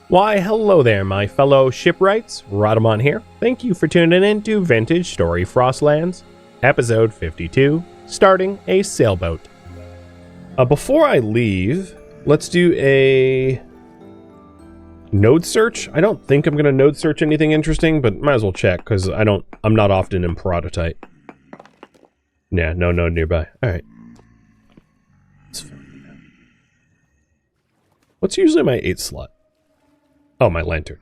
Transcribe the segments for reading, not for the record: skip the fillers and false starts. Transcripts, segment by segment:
Why, hello there, my fellow shipwrights. Rhadamant here. Thank you for tuning in to Vintage Story Frostlands, episode 52, starting a sailboat. Before I leave, let's do a node search. I don't think I'm going to node search anything interesting, but might as well check, because I'm not often in prototype. Yeah, no node nearby. Alright. What's usually my 8 slot? Oh, my lantern.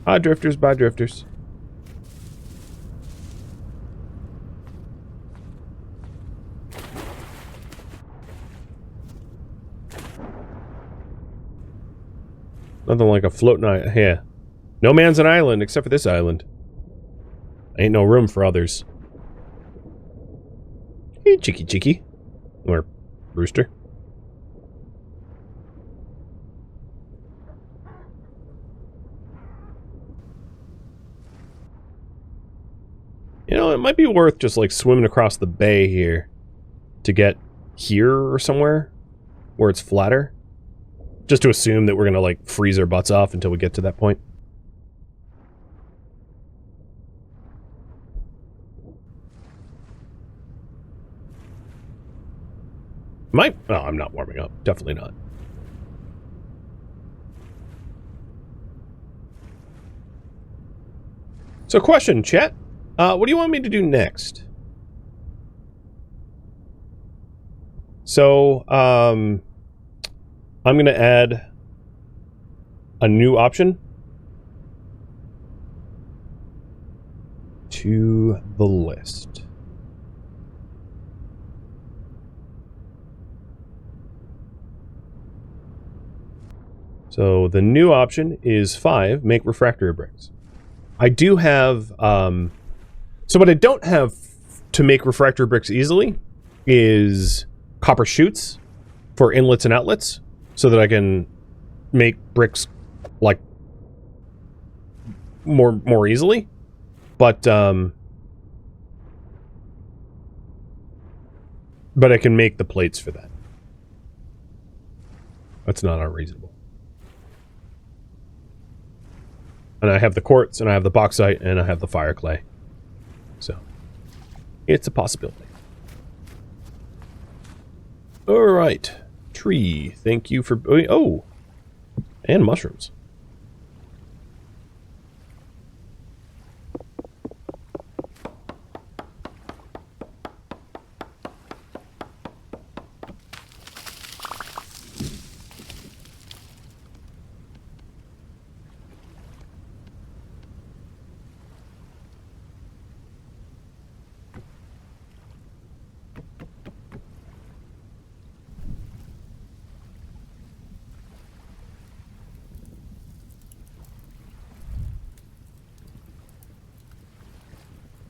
Ah, drifters, bye drifters. Nothing like a floating island. Yeah. No man's an island except for this island. Ain't no room for others. Hey, Chicky Chicky. Or Rooster. You know, it might be worth just like swimming across the bay here to get here or somewhere where it's flatter. Just to assume that we're gonna like freeze our butts off until we get to that point. Oh, I'm not warming up. Definitely not. So question, chat. What do you want me to do next? So, I'm going to add a new option to the list. So the new option is 5, make refractory bricks. I do have, so what I don't have to make refractory bricks easily is copper chutes for inlets and outlets so that I can make bricks like more easily. But I can make the plates for that. That's not unreasonable. And I have the quartz, and I have the bauxite, and I have the fire clay. So, it's a possibility. Alright. Tree, thank you for... Oh! And mushrooms.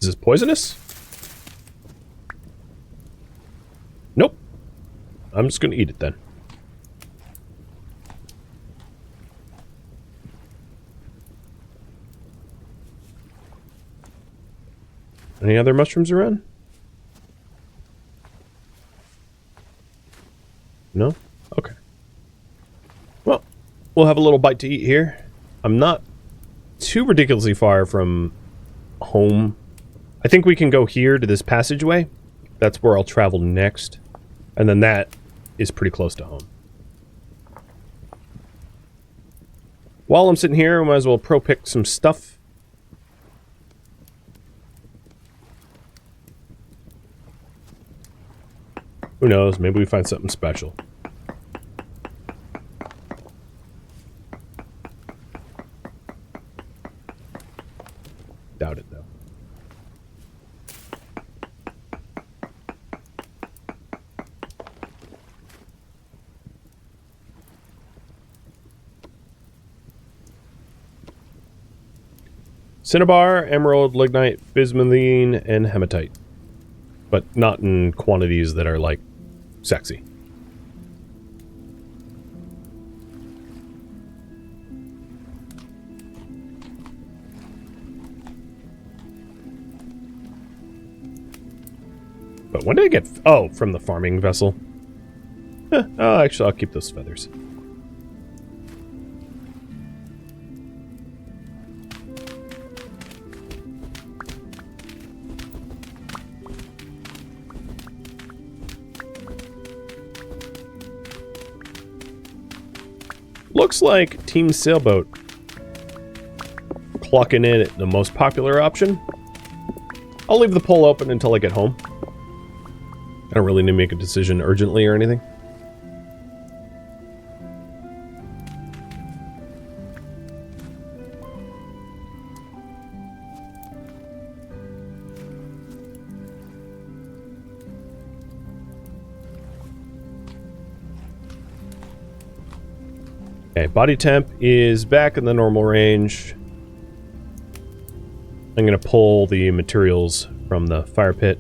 Is this poisonous? Nope. I'm just gonna eat it then. Any other mushrooms around? No? Okay. Well, we'll have a little bite to eat here. I'm not too ridiculously far from home. I think we can go here to this passageway. That's where I'll travel next. And then that is pretty close to home. While I'm sitting here, I might as well pro-pick some stuff. Who knows? Maybe we find something special. Doubt it, though. Cinnabar, emerald, lignite, bismuthine, and hematite. But not in quantities that are, like, sexy. But when did I get... Oh, from the farming vessel. Oh, actually, I'll keep those feathers. Looks like Team Sailboat clocking in at the most popular option. I'll leave the poll open until I get home. I don't really need to make a decision urgently or anything. Okay, body temp is back in the normal range. I'm going to pull the materials from the fire pit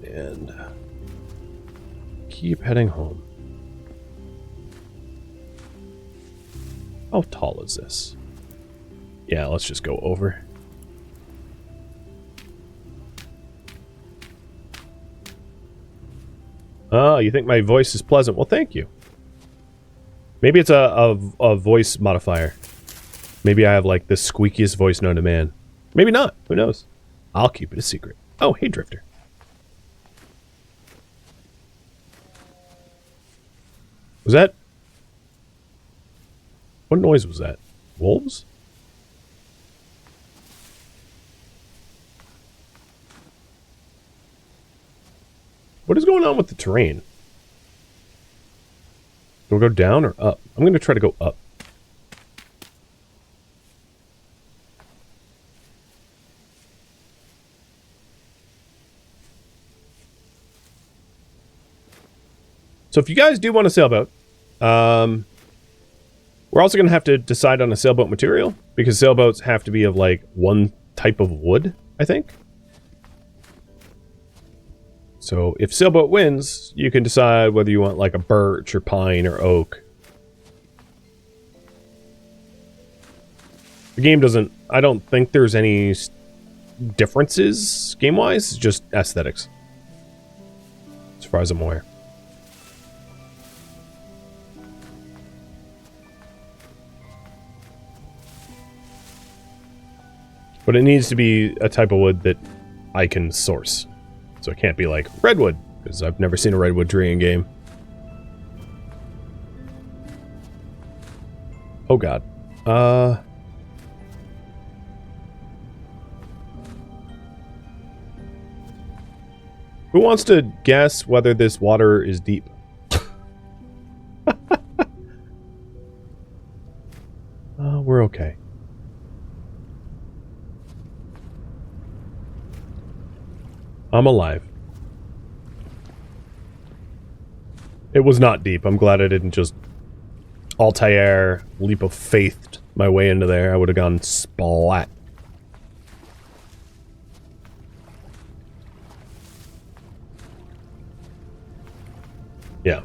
and keep heading home. How tall is this? Yeah, let's just go over. Oh, you think my voice is pleasant? Well, thank you. Maybe it's a voice modifier. Maybe I have, like, the squeakiest voice known to man. Maybe not. Who knows? I'll keep it a secret. Oh, hey, Drifter. Was that... What noise was that? Wolves? What is going on with the terrain? Do we go down or up? I'm going to try to go up. So if you guys do want a sailboat, we're also going to have to decide on a sailboat material, because sailboats have to be of, like, one type of wood, I think. So if sailboat wins, you can decide whether you want, like, a birch or pine or oak. The game doesn't... I don't think there's any differences game-wise. It's just aesthetics, as far as I'm aware. But it needs to be a type of wood that I can source. So it can't be like redwood, because I've never seen a redwood tree in game. Oh god. Who wants to guess whether this water is deep? We're okay. I'm alive. It was not deep. I'm glad I didn't just Altair leap of faith my way into there. I would have gone splat. Yeah.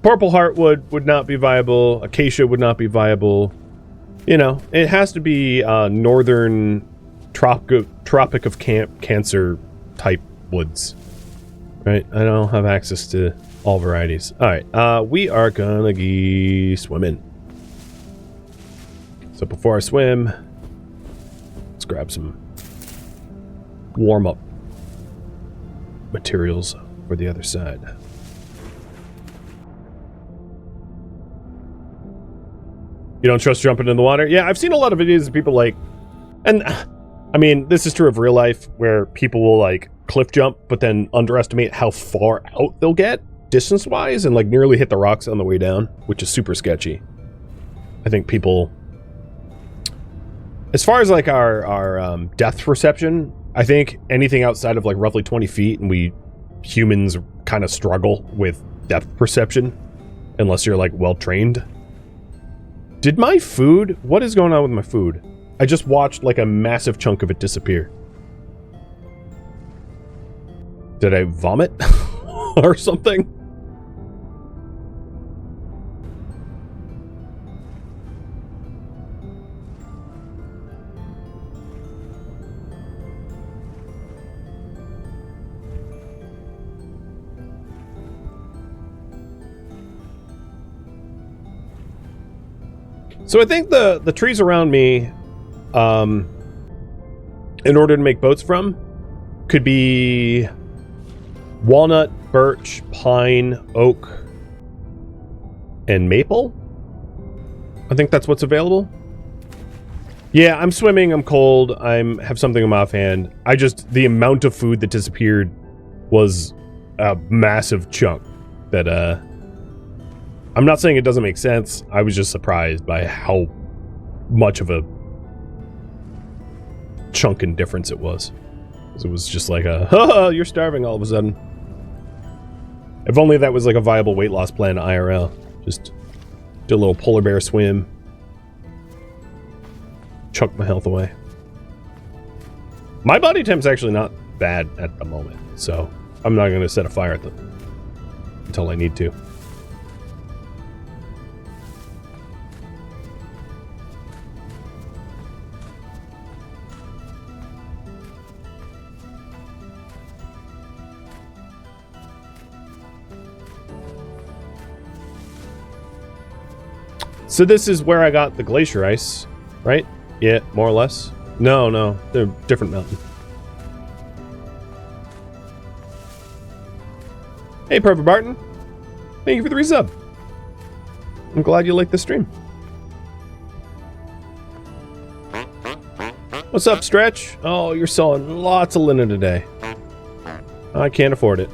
Purple Heartwood would not be viable. Acacia would not be viable. You know, it has to be northern Tropic of Cancer type woods, right? I don't have access to all varieties. All right, we are gonna be swimming. So before I swim, let's grab some warm-up materials for the other side. You don't trust jumping in the water? Yeah, I've seen a lot of videos of people like, and I mean, this is true of real life, where people will, like, cliff jump, but then underestimate how far out they'll get, distance-wise, and, like, nearly hit the rocks on the way down, which is super sketchy. I think people... As far as, like, our depth perception, I think anything outside of, like, roughly 20 feet, and we humans kind of struggle with depth perception, unless you're, like, well-trained. Did my food... What is going on with my food? I just watched, like, a massive chunk of it disappear. Did I vomit? Or something? So I think the trees around me, in order to make boats from, could be walnut, birch, pine, oak, and maple. I think that's what's available. Yeah, I'm swimming, I'm cold, have something in my offhand. The amount of food that disappeared was a massive chunk that, I'm not saying it doesn't make sense. I was just surprised by how much of a chunk in difference it was. It was just like you're starving all of a sudden. If only that was like a viable weight loss plan IRL. Just do a little polar bear swim. Chunk my health away. My body temp's actually not bad at the moment, so I'm not going to set a fire at them until I need to. So this is where I got the glacier ice, right? Yeah, more or less. No, they're a different mountain. Hey, Perfect Barton. Thank you for the resub. I'm glad you liked the stream. What's up, Stretch? Oh, you're selling lots of linen today. I can't afford it.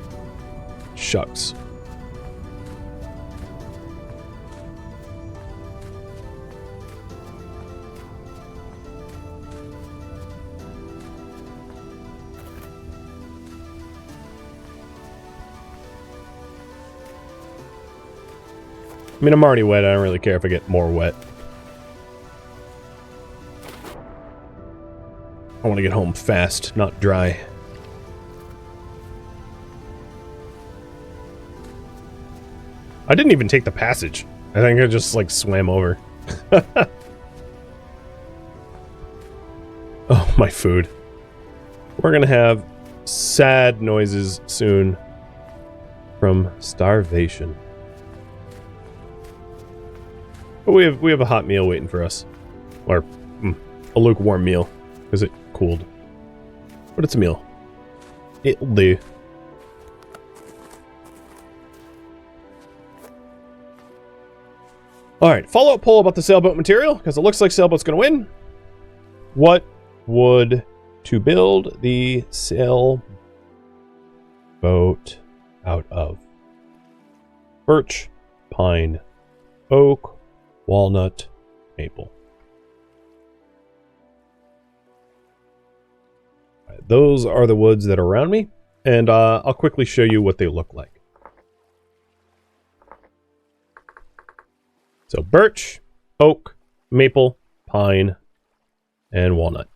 Shucks. I mean, I'm already wet. I don't really care if I get more wet. I want to get home fast, not dry. I didn't even take the passage. I think I just, like, swam over. Oh, my food. We're gonna have sad noises soon from starvation. But we have a hot meal waiting for us. Or a lukewarm meal, because it cooled. But it's a meal. It'll do. Alright, follow-up poll about the sailboat material, because it looks like sailboat's going to win. What would to build the sailboat out of? Birch, pine, oak, walnut, maple. Right, those are the woods that are around me, and I'll quickly show you what they look like. So birch, oak, maple, pine, and walnut.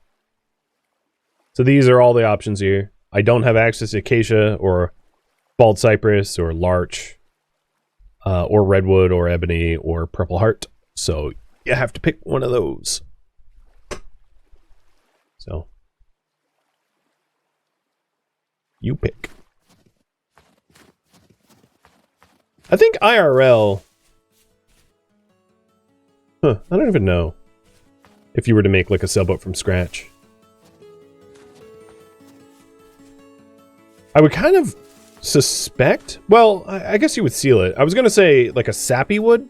So these are all the options here. I don't have access to acacia or bald cypress or larch or redwood or ebony or purple heart. So you have to pick one of those. So you pick. I think IRL... I don't even know if you were to make like a sailboat from scratch. I would kind of suspect... Well, I guess you would seal it. I was going to say like a sappy wood,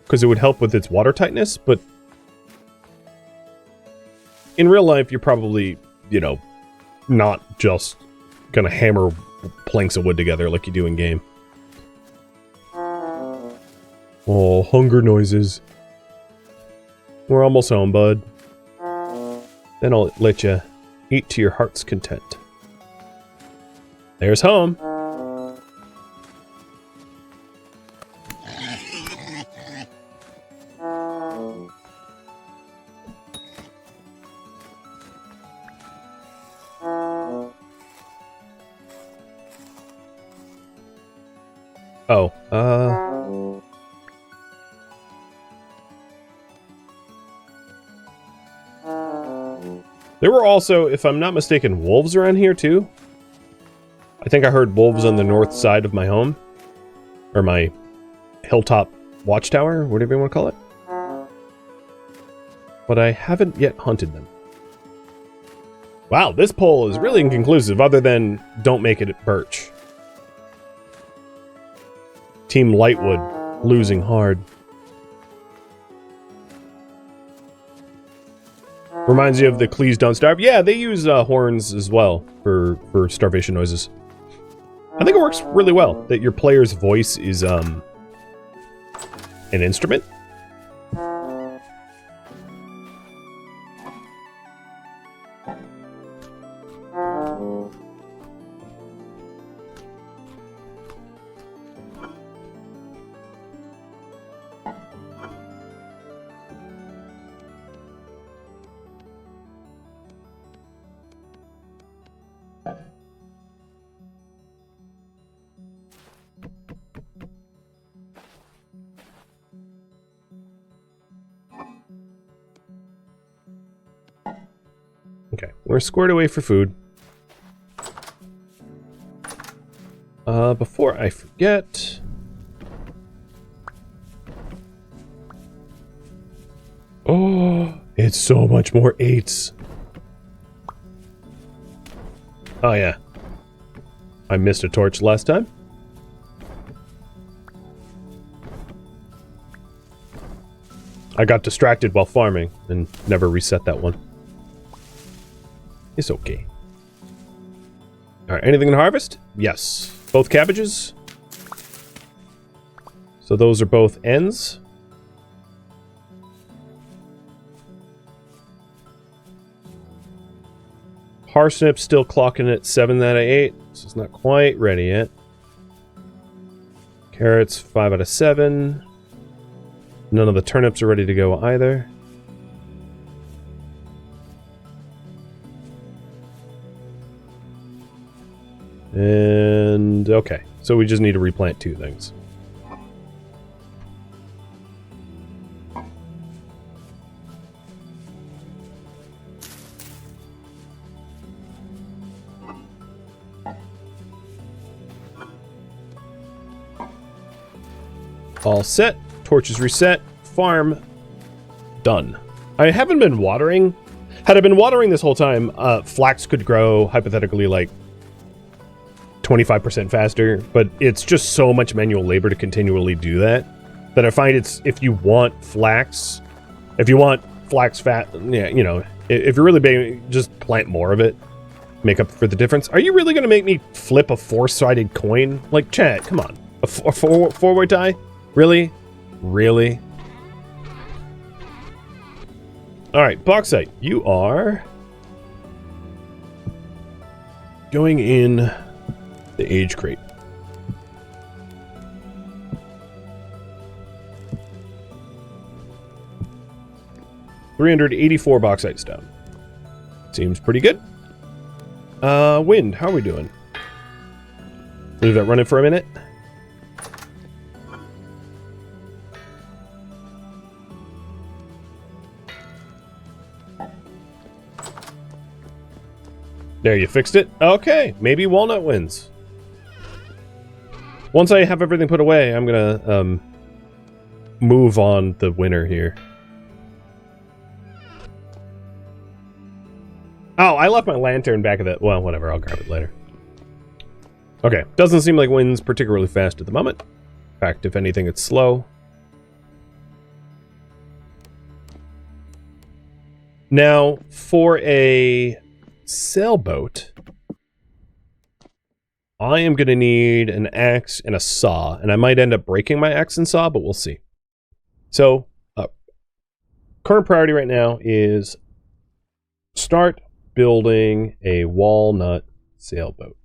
because it would help with its water tightness, but in real life, you're probably, you know, not just going to hammer planks of wood together like you do in game. Oh, hunger noises. We're almost home, bud. Then I'll let you eat to your heart's content. There's home. Oh, there were also, if I'm not mistaken, wolves around here too. I think I heard wolves on the north side of my home. Or my hilltop watchtower, whatever you want to call it. but I haven't yet hunted them. Wow, this poll is really inconclusive other than don't make it at birch. Team Lightwood losing hard. Reminds you of the Please Don't Starve. Yeah, they use horns as well for starvation noises. I think it works really well that your player's voice is an instrument. Okay, we're squared away for food. Before I forget... Oh, it's so much more 8s. Oh yeah. I missed a torch last time. I got distracted while farming and never reset that one. It's okay. Alright, anything to harvest? Yes. Both cabbages. So those are both ends. Parsnip still clocking at 7 out of 8. So it's not quite ready yet. Carrots, 5 out of 7. None of the turnips are ready to go either. And okay, so we just need to replant 2 things. All set, torches reset, farm done. I haven't been watering. Had I been watering this whole time, flax could grow hypothetically like 25% faster, but it's just so much manual labor to continually do that I find it's, if you want flax fat, yeah, you know, if you're really big, just plant more of it, make up for the difference. Are you really going to make me flip a 4-sided coin? Like, chat, come on. A four-way tie? Really? Really? Alright, bauxite, you are going in the age crate. $384 bauxite's down. Seems pretty good. Wind, how are we doing? Leave that running for a minute. There, you fixed it? Okay, maybe walnut wins. Once I have everything put away, I'm gonna move on the winner here. Oh, I left my lantern back at the... Well, whatever, I'll grab it later. Okay, doesn't seem like wind's particularly fast at the moment. In fact, if anything, it's slow. Now, for a sailboat, I am going to need an axe and a saw, and I might end up breaking my axe and saw, but we'll see. So, current priority right now is start building a walnut sailboat.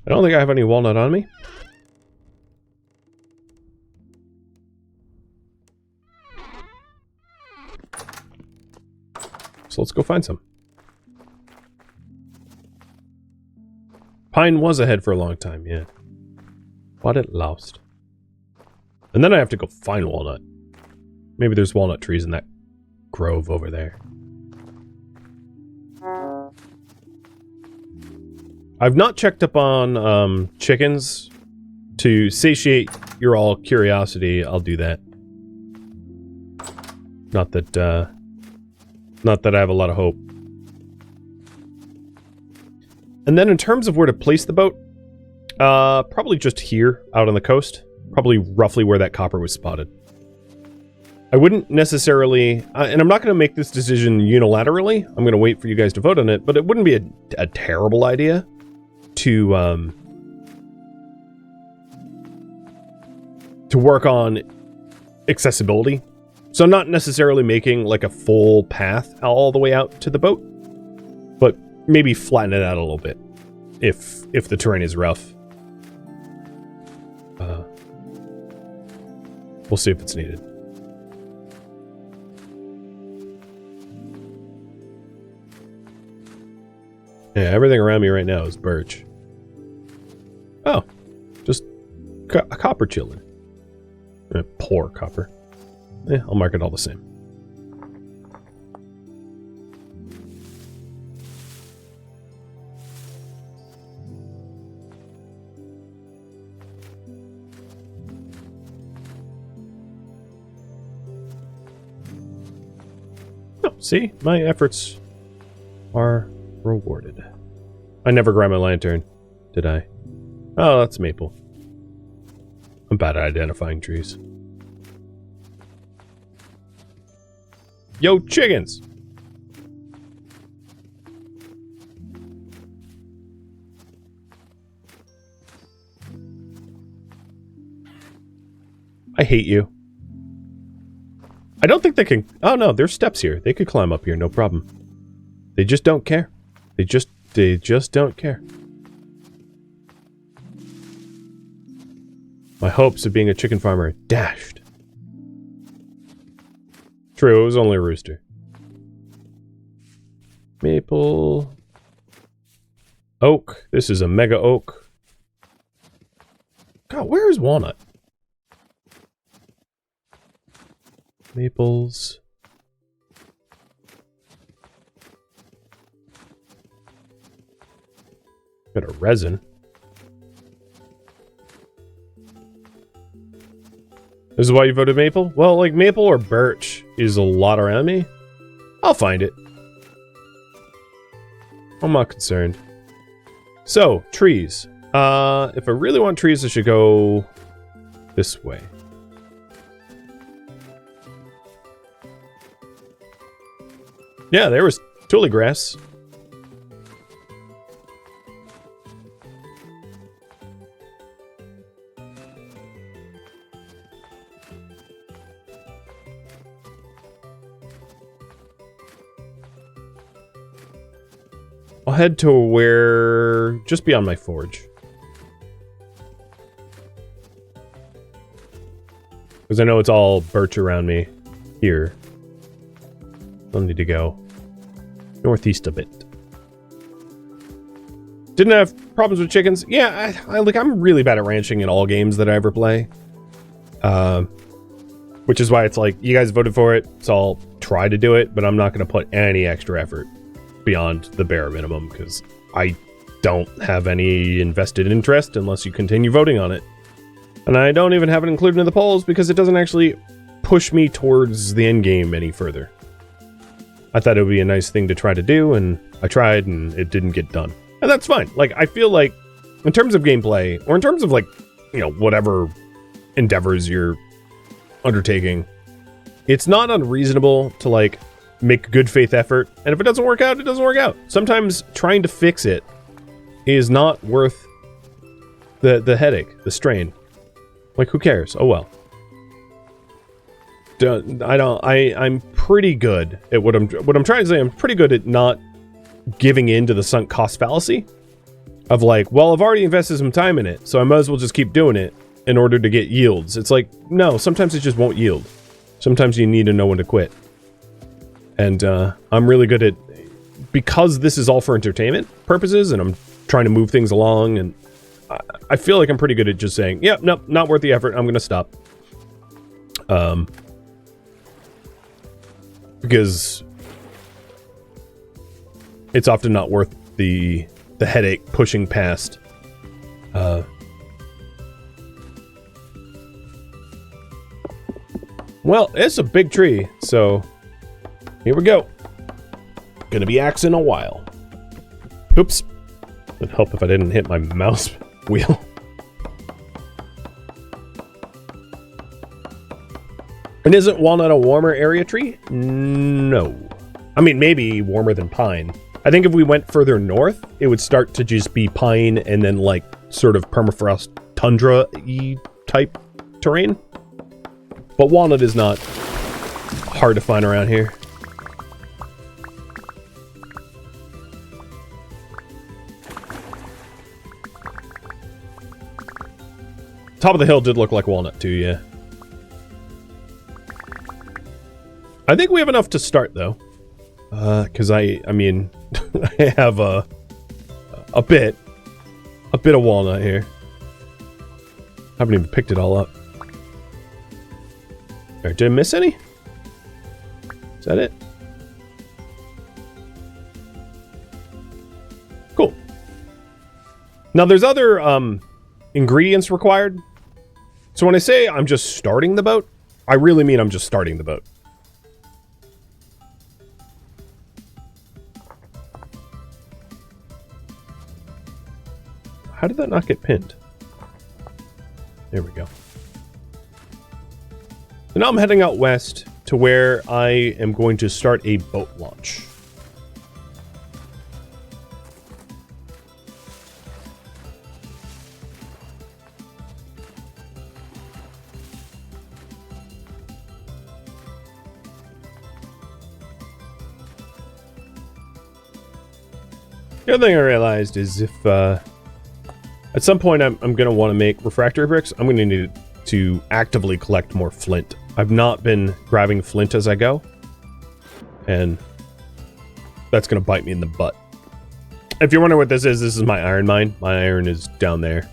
I don't think I have any walnut on me. So let's go find some. Pine was ahead for a long time, yeah. But it lost. And then I have to go find walnut. Maybe there's walnut trees in that grove over there. I've not checked up on chickens to satiate you're all curiosity, I'll do that. Not that I have a lot of hope. And then in terms of where to place the boat, probably just here, out on the coast. Probably roughly where that copper was spotted. I wouldn't necessarily, and I'm not going to make this decision unilaterally. I'm going to wait for you guys to vote on it, but it wouldn't be a terrible idea to work on accessibility. So not necessarily making like a full path all the way out to the boat, but maybe flatten it out a little bit if the terrain is rough. We'll see if it's needed. Yeah, everything around me right now is birch. Oh, just a copper chilling. Poor copper. Yeah, I'll mark it all the same. Oh, see? My efforts are rewarded. I never grabbed my lantern, did I? Oh, that's maple. I'm bad at identifying trees. Yo, chickens! I hate you. I don't think they can... Oh no, there's steps here. They could climb up here, no problem. They just don't care. They just don't care. My hopes of being a chicken farmer dashed. True, it was only a rooster. Maple. Oak. This is a mega oak. God, where is walnut? Maples. Got a resin. This is why you voted maple? Well, like maple or birch is a lot around me. I'll find it. I'm not concerned. So, trees. If I really want trees, I should go this way. Yeah, there was tule grass. I'll head to where... just beyond my forge. Because I know it's all birch around me here. I'll need to go northeast a bit. Didn't have problems with chickens. Yeah, I'm really bad at ranching in all games that I ever play. Which is why it's like, you guys voted for it, so I'll try to do it, but I'm not going to put any extra effort beyond the bare minimum, because I don't have any invested interest unless you continue voting on it. And I don't even have it included in the polls because it doesn't actually push me towards the end game any further. I thought it would be a nice thing to try to do, and I tried, and it didn't get done. And that's fine. Like, I feel like, in terms of gameplay, or in terms of, like, you know, whatever endeavors you're undertaking, it's not unreasonable to, like, make a good faith effort, and if it doesn't work out, it doesn't work out. Sometimes trying to fix it is not worth the headache, the strain. Like, who cares? Oh well. I'm pretty good at what I'm trying to say. I'm pretty good at not giving in to the sunk cost fallacy of like, well, I've already invested some time in it, so I might as well just keep doing it in order to get yields. It's like, no, sometimes it just won't yield. Sometimes you need to know when to quit. And I'm really good at, because this is all for entertainment purposes, and I'm trying to move things along, and I feel like I'm pretty good at just saying, yep, nope, not worth the effort, I'm gonna stop. Because it's often not worth the headache pushing past Well, it's a big tree, so here we go. Gonna be axing a while. Oops. It'd help if I didn't hit my mouse wheel. And isn't walnut a warmer area tree? No. I mean, maybe warmer than pine. I think if we went further north, it would start to just be pine and then like sort of permafrost tundra-y type terrain. But walnut is not hard to find around here. Top of the hill did look like walnut too, yeah. I think we have enough to start though. Because I mean, I have a bit of walnut here. Haven't even picked it all up. Alright, did I miss any? Is that it? Cool. Now there's other ingredients required. So when I say I'm just starting the boat, I really mean I'm just starting the boat. How did that not get pinned? There we go. So now I'm heading out west to where I am going to start a boat launch. The other thing I realized is if at some point I'm going to want to make refractory bricks, I'm going to need to actively collect more flint. I've not been grabbing flint as I go, and that's going to bite me in the butt. If you're wondering what this is my iron mine. My iron is down there.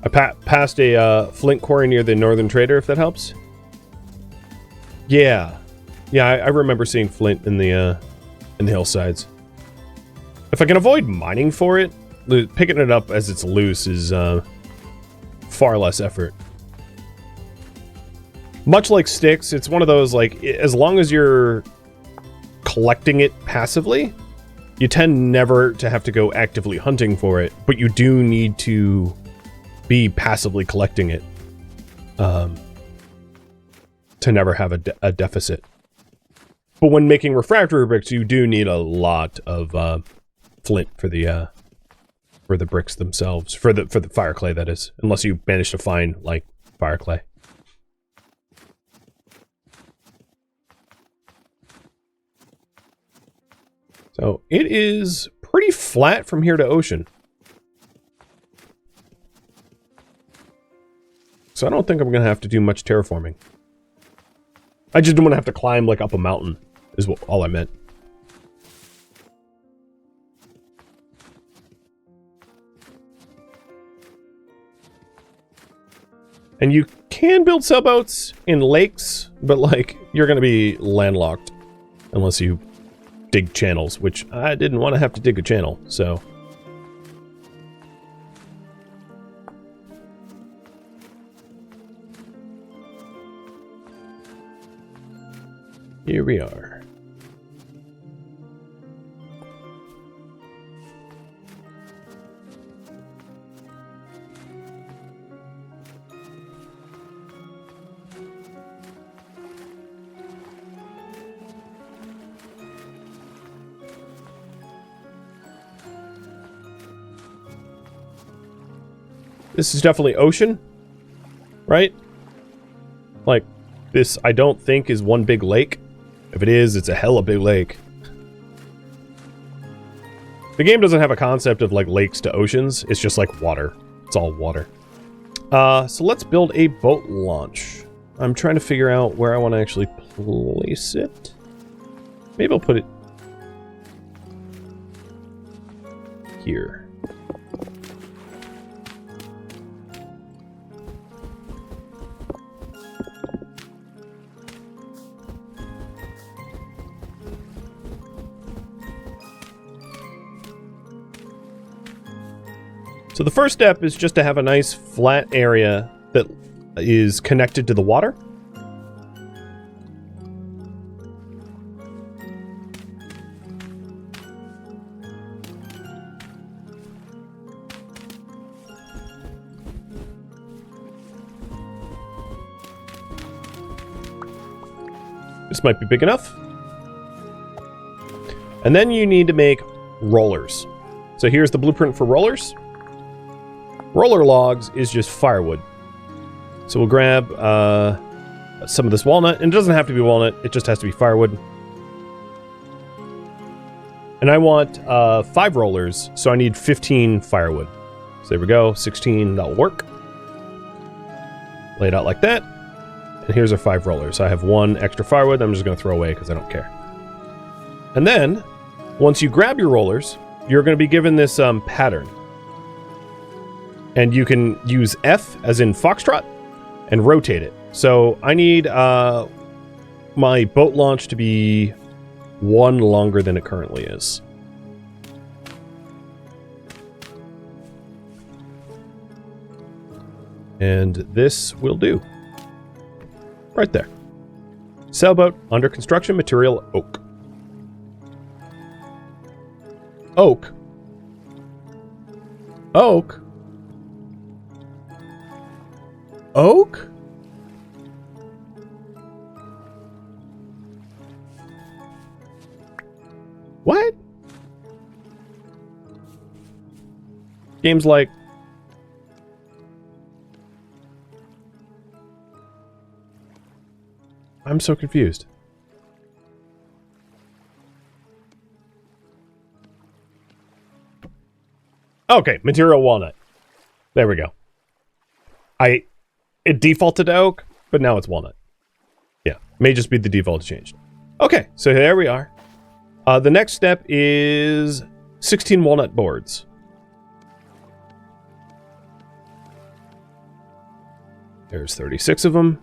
I passed a flint quarry near the Northern Trader, if that helps. Yeah. Yeah, I remember seeing flint in the hillsides. If I can avoid mining for it, picking it up as it's loose is far less effort. Much like sticks, it's one of those, like, as long as you're collecting it passively, you tend never to have to go actively hunting for it, but you do need to be passively collecting it to never have a deficit. But when making refractory bricks, you do need a lot of flint for the bricks themselves, for the fire clay, that is, unless you manage to find like fire clay. So it is pretty flat from here to ocean. So I don't think I'm going to have to do much terraforming. I just don't want to have to climb, like, up a mountain, is all I meant. And you can build sailboats in lakes, but, like, you're going to be landlocked. Unless you dig channels, which I didn't want to have to dig a channel, so... Here we are. This is definitely ocean, right? Like, this I don't think is one big lake. If it is, it's a hella big lake. The game doesn't have a concept of like lakes to oceans. It's just like water. It's all water. So let's build a boat launch. I'm trying to figure out where I want to actually place it. Maybe I'll put it here. So the first step is just to have a nice flat area that is connected to the water. This might be big enough. And then you need to make rollers. So here's the blueprint for rollers. Roller logs is just firewood. So we'll grab some of this walnut. And it doesn't have to be walnut, it just has to be firewood. And I want 5 rollers, so I need 15 firewood. So there we go, 16, that'll work. Lay it out like that. And here's our 5 rollers. I have 1 extra firewood I'm just going to throw away because I don't care. And then, once you grab your rollers, you're going to be given this pattern. And you can use F, as in foxtrot, and rotate it. So I need my boat launch to be 1 longer than it currently is. And this will do. Right there. Sailboat, under construction, material, oak. Oak? Oak? Oak? What? Game's like... I'm so confused. Okay, material walnut. There we go. It defaulted to oak, but now it's walnut. Yeah, may just be the default changed. Okay, so there we are. The next step is 16 walnut boards. There's 36 of them.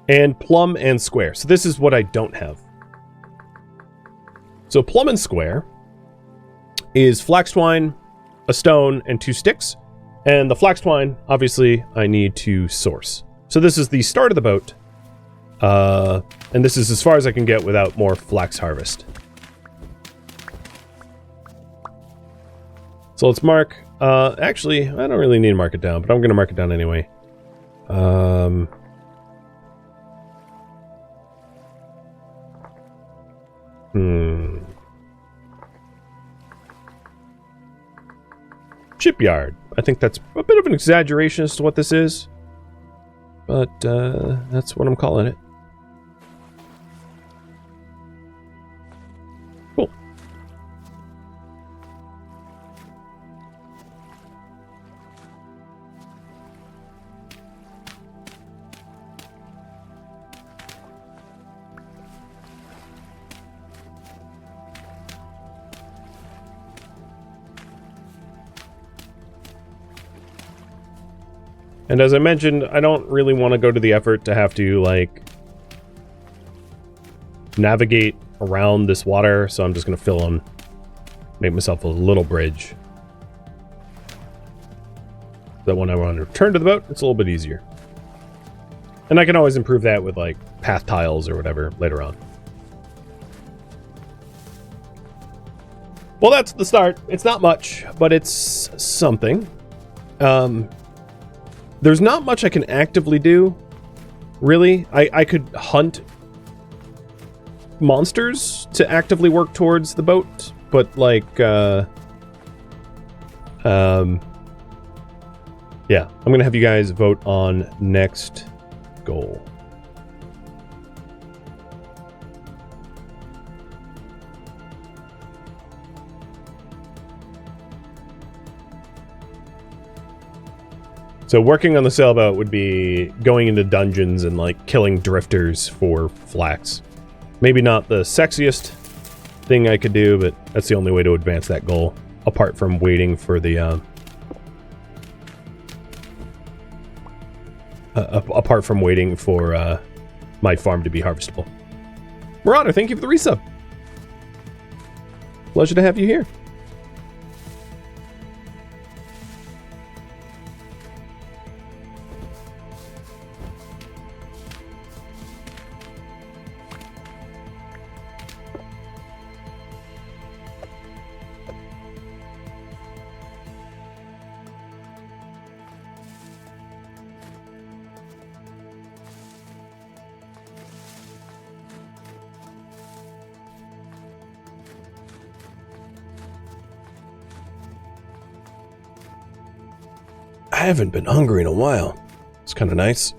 And plumb and square. So this is what I don't have. So plumb and square is flax twine, a stone, and 2 sticks. And the flax twine, obviously, I need to source. So this is the start of the boat. And this is as far as I can get without more flax harvest. So let's mark. Actually, I don't really need to mark it down, but I'm going to mark it down anyway. Shipyard. I think that's a bit of an exaggeration as to what this is. But that's what I'm calling it. Cool. And as I mentioned, I don't really want to go to the effort to have to, like, navigate around this water, so I'm just going to fill in, make myself a little bridge. That when I want to return to the boat, it's a little bit easier. And I can always improve that with, like, path tiles or whatever later on. Well, that's the start. It's not much, but it's something. There's not much I can actively do, really. I could hunt monsters to actively work towards the boat, but, like, yeah, I'm gonna have you guys vote on next goal. So working on the sailboat would be going into dungeons and, like, killing drifters for flax. Maybe not the sexiest thing I could do, but that's the only way to advance that goal, apart from waiting for the, apart from waiting for, my farm to be harvestable. Marauder, thank you for the resub. Pleasure to have you here. I haven't been hungry in a while. It's kind of nice.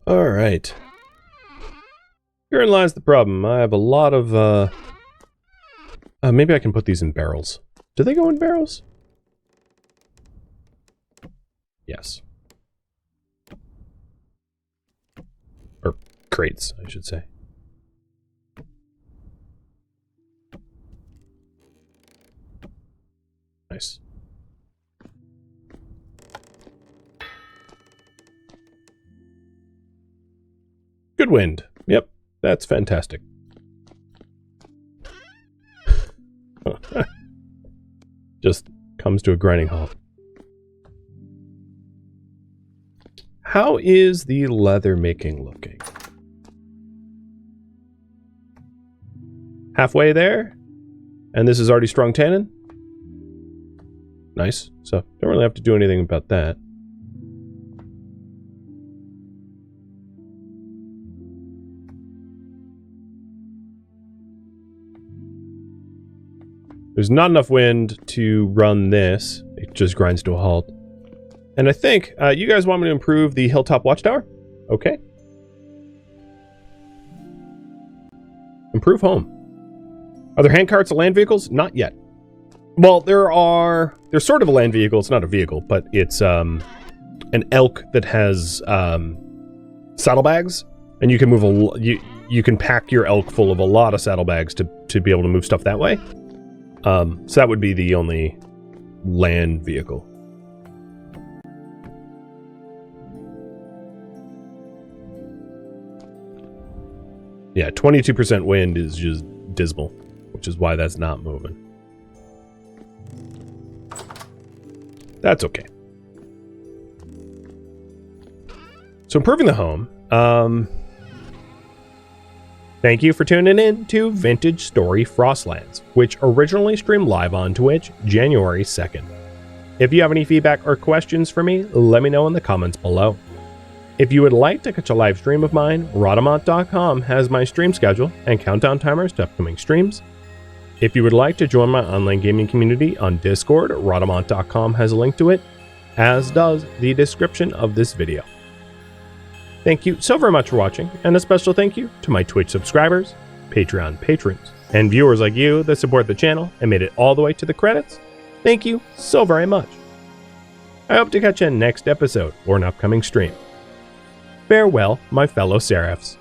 Alright. Herein lies the problem. I have a lot of, maybe I can put these in barrels. Do they go in barrels? Yes. Or crates, I should say. Nice. Good wind. Yep, that's fantastic. Just comes to a grinding halt. How is the leather making looking? Halfway there? And this is already strong tannin? Nice. So, don't really have to do anything about that. There's not enough wind to run this. It just grinds to a halt. And I think you guys want me to improve the hilltop watchtower? Okay. Improve home. Are there handcarts or land vehicles? Not yet. Well, there's sort of a land vehicle. It's not a vehicle, but it's an elk that has saddlebags, and you can move you can pack your elk full of a lot of saddlebags to be able to move stuff that way. So that would be the only land vehicle. Yeah, 22% wind is just dismal, which is why that's not moving. That's okay. So improving the home. Thank you for tuning in to Vintage Story Frostlands, which originally streamed live on Twitch January 2nd. If you have any feedback or questions for me, let me know in the comments below. If you would like to catch a live stream of mine, Rhadamant.com has my stream schedule and countdown timers to upcoming streams. If you would like to join my online gaming community on Discord, Rhadamant.com has a link to it, as does the description of this video. Thank you so very much for watching, and a special thank you to my Twitch subscribers, Patreon patrons, and viewers like you that support the channel and made it all the way to the credits. Thank you so very much. I hope to catch you in next episode or an upcoming stream. Farewell, my fellow Seraphs.